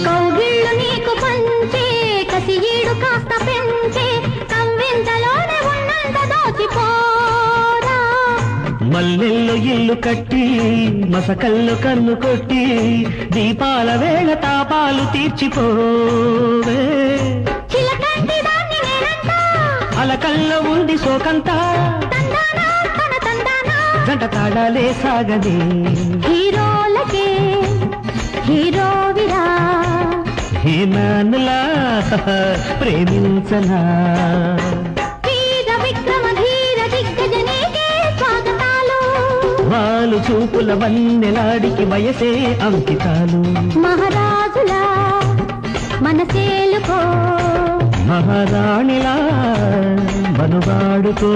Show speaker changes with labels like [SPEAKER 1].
[SPEAKER 1] కౌగిళ్ళు నీకు పంచే కసియీడు కాస్త పెంచే కవ్వింతలోనే ఉన్నంత దోచిపోరా
[SPEAKER 2] మల్లెల్లో ఇల్లు కట్టి మసకల్లో కన్ను కొట్టి దీపాల వేళ తాపాలు తీర్చిపోవే
[SPEAKER 1] చిలకంటి దాన్ని నేనంట
[SPEAKER 2] అలకల్లో ఉంది సోకంతా
[SPEAKER 1] తందానా తన తందానా
[SPEAKER 2] గంట తాడాలే సాగదే
[SPEAKER 1] హీరోలకే హీరోవిరా
[SPEAKER 2] హీమానులా ప్రేమించనా
[SPEAKER 1] వీర విక్రమ ధీర దిగ్గజనేకే స్వాగతాలు
[SPEAKER 2] వాళ్ళు చూపుల వన్నెలాడికి వయసే అంకితాలు
[SPEAKER 1] మహారాజులా మనసేలుకో
[SPEAKER 2] మహారాణిలా మనువాడుకో